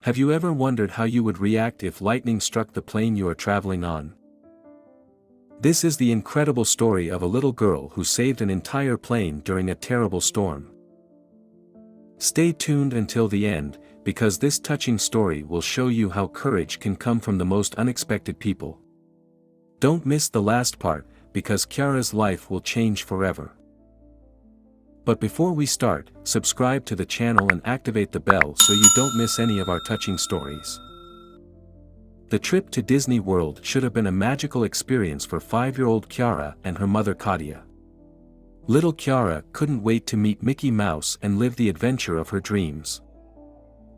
Have you ever wondered how you would react if lightning struck the plane you are traveling on? This is the incredible story of a little girl who saved an entire plane during a terrible storm. Stay tuned until the end, because this touching story will show you how courage can come from the most unexpected people. Don't miss the last part, because CHIARA's life will change forever. But before we start, subscribe to the channel and activate the bell so you don't miss any of our touching stories. The trip to Disney World should have been a magical experience for 5-year-old CHIARA and her mother Katia. Little CHIARA couldn't wait to meet Mickey Mouse and live the adventure of her dreams.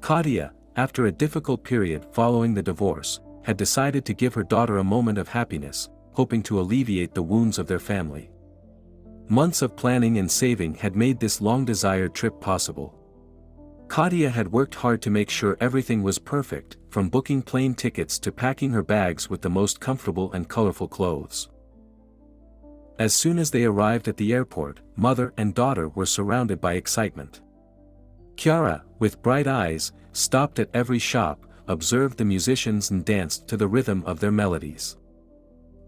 Katia, after a difficult period following the divorce, had decided to give her daughter a moment of happiness, hoping to alleviate the wounds of their family. Months of planning and saving had made this long-desired trip possible. Katia had worked hard to make sure everything was perfect, from booking plane tickets to packing her bags with the most comfortable and colorful clothes. As soon as they arrived at the airport, mother and daughter were surrounded by excitement. CHIARA, with bright eyes, stopped at every shop, observed the musicians and danced to the rhythm of their melodies.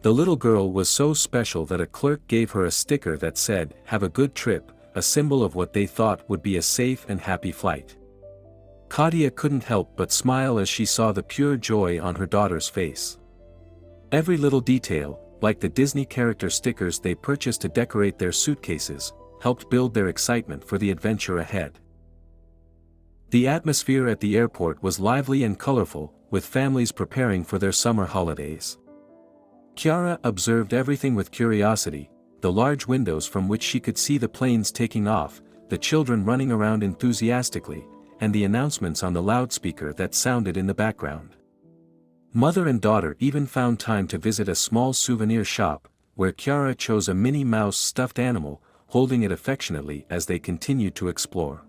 The little girl was so special that a clerk gave her a sticker that said, "Have a good trip," a symbol of what they thought would be a safe and happy flight. Katia couldn't help but smile as she saw the pure joy on her daughter's face. Every little detail, like the Disney character stickers they purchased to decorate their suitcases, helped build their excitement for the adventure ahead. The atmosphere at the airport was lively and colorful, with families preparing for their summer holidays. CHIARA observed everything with curiosity, the large windows from which she could see the planes taking off, the children running around enthusiastically, and the announcements on the loudspeaker that sounded in the background. Mother and daughter even found time to visit a small souvenir shop, where CHIARA chose a Minnie Mouse stuffed animal, holding it affectionately as they continued to explore.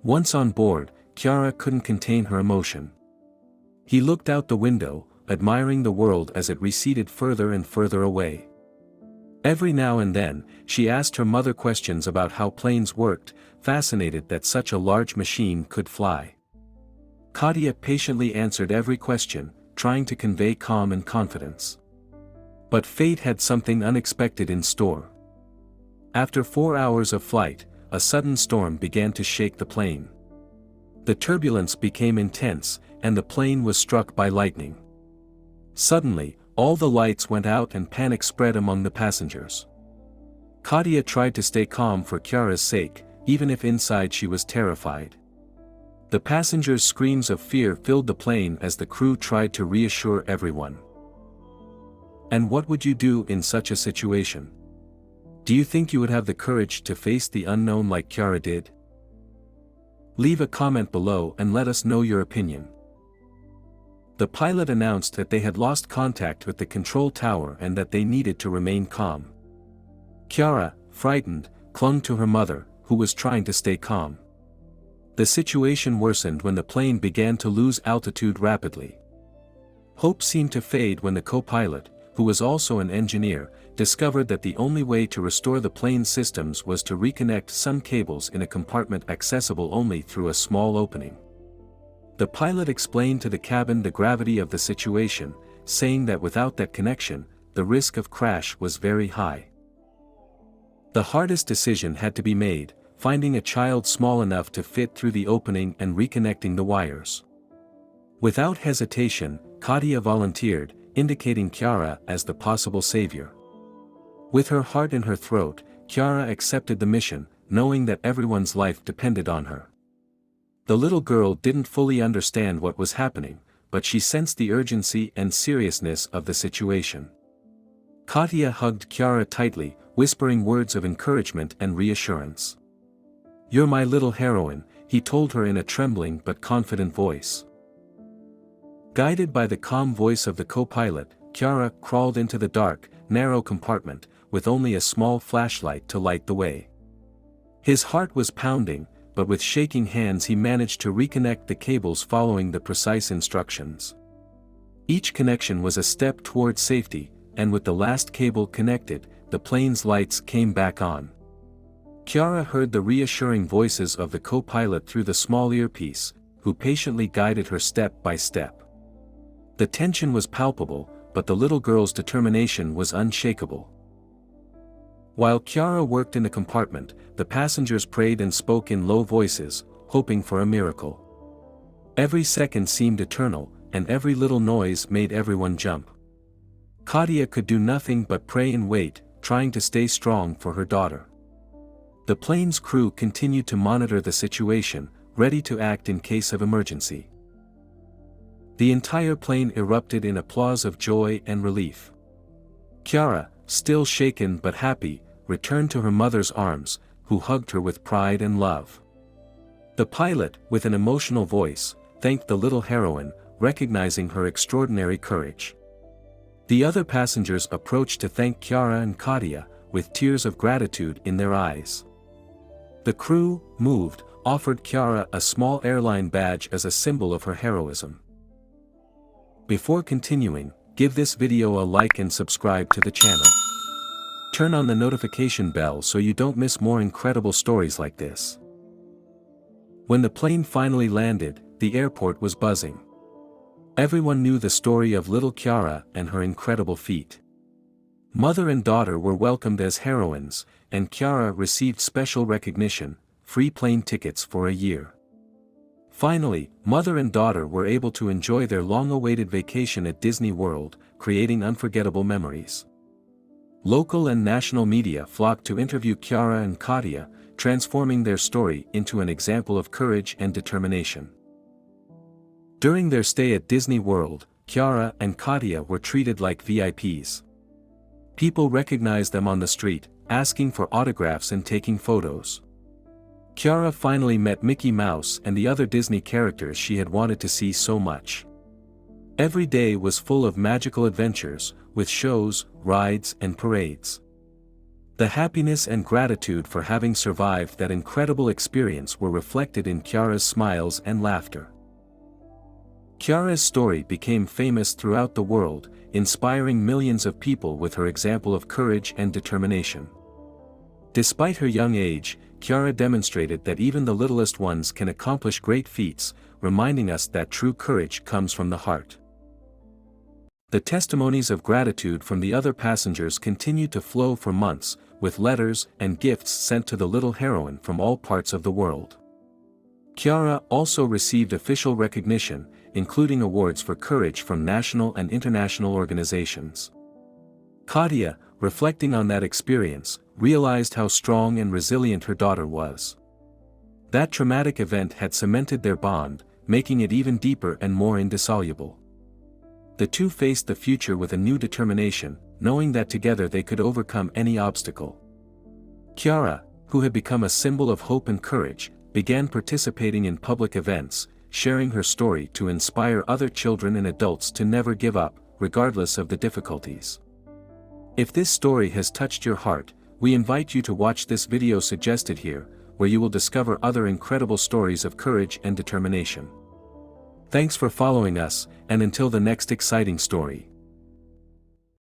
Once on board, CHIARA couldn't contain her emotion. He looked out the window, admiring the world as it receded further and further away. Every now and then, she asked her mother questions about how planes worked, fascinated that such a large machine could fly. Katia patiently answered every question, trying to convey calm and confidence. But fate had something unexpected in store. After 4 hours of flight, a sudden storm began to shake the plane. The turbulence became intense, and the plane was struck by lightning. Suddenly, all the lights went out and panic spread among the passengers. Katia tried to stay calm for CHIARA's sake, even if inside she was terrified. The passengers' screams of fear filled the plane as the crew tried to reassure everyone. And what would you do in such a situation? Do you think you would have the courage to face the unknown like CHIARA did? Leave a comment below and let us know your opinion. The pilot announced that they had lost contact with the control tower and that they needed to remain calm. CHIARA, frightened, clung to her mother, who was trying to stay calm. The situation worsened when the plane began to lose altitude rapidly. Hope seemed to fade when the co-pilot, who was also an engineer, discovered that the only way to restore the plane's systems was to reconnect some cables in a compartment accessible only through a small opening. The pilot explained to the cabin the gravity of the situation, saying that without that connection, the risk of crash was very high. The hardest decision had to be made, finding a child small enough to fit through the opening and reconnecting the wires. Without hesitation, Katia volunteered, indicating CHIARA as the possible savior. With her heart in her throat, CHIARA accepted the mission, knowing that everyone's life depended on her. The little girl didn't fully understand what was happening, but she sensed the urgency and seriousness of the situation. Katia hugged CHIARA tightly, whispering words of encouragement and reassurance. "You're my little heroine," he told her in a trembling but confident voice. Guided by the calm voice of the co-pilot, CHIARA crawled into the dark, narrow compartment, with only a small flashlight to light the way. His heart was pounding, but with shaking hands he managed to reconnect the cables following the precise instructions. Each connection was a step toward safety, and with the last cable connected, the plane's lights came back on. CHIARA heard the reassuring voices of the co-pilot through the small earpiece, who patiently guided her step by step. The tension was palpable, but the little girl's determination was unshakable. While CHIARA worked in the compartment, the passengers prayed and spoke in low voices, hoping for a miracle. Every second seemed eternal, and every little noise made everyone jump. Katia could do nothing but pray and wait, trying to stay strong for her daughter. The plane's crew continued to monitor the situation, ready to act in case of emergency. The entire plane erupted in applause of joy and relief. CHIARA, still shaken but happy, returned to her mother's arms, who hugged her with pride and love. The pilot, with an emotional voice, thanked the little heroine, recognizing her extraordinary courage. The other passengers approached to thank CHIARA and Katia, with tears of gratitude in their eyes. The crew, moved, offered CHIARA a small airline badge as a symbol of her heroism. Before continuing, give this video a like and subscribe to the channel. Turn on the notification bell so you don't miss more incredible stories like this. When the plane finally landed, the airport was buzzing. Everyone knew the story of little CHIARA and her incredible feat. Mother and daughter were welcomed as heroines, and CHIARA received special recognition, free plane tickets for a year. Finally, mother and daughter were able to enjoy their long-awaited vacation at Disney World, creating unforgettable memories. Local and national media flocked to interview CHIARA and Katia, transforming their story into an example of courage and determination. During their stay at Disney World, CHIARA and Katia were treated like VIPs. People recognized them on the street, asking for autographs and taking photos. CHIARA finally met Mickey Mouse and the other Disney characters she had wanted to see so much. Every day was full of magical adventures, with shows, rides, and parades. The happiness and gratitude for having survived that incredible experience were reflected in CHIARA's smiles and laughter. CHIARA's story became famous throughout the world, inspiring millions of people with her example of courage and determination. Despite her young age, CHIARA demonstrated that even the littlest ones can accomplish great feats, reminding us that true courage comes from the heart. The testimonies of gratitude from the other passengers continued to flow for months, with letters and gifts sent to the little heroine from all parts of the world. CHIARA also received official recognition, including awards for courage from national and international organizations. Katia, reflecting on that experience, realized how strong and resilient her daughter was. That traumatic event had cemented their bond, making it even deeper and more indissoluble. The two faced the future with a new determination, knowing that together they could overcome any obstacle. CHIARA, who had become a symbol of hope and courage, began participating in public events, sharing her story to inspire other children and adults to never give up, regardless of the difficulties. If this story has touched your heart, we invite you to watch this video suggested here, where you will discover other incredible stories of courage and determination. Thanks for following us, and until the next exciting story.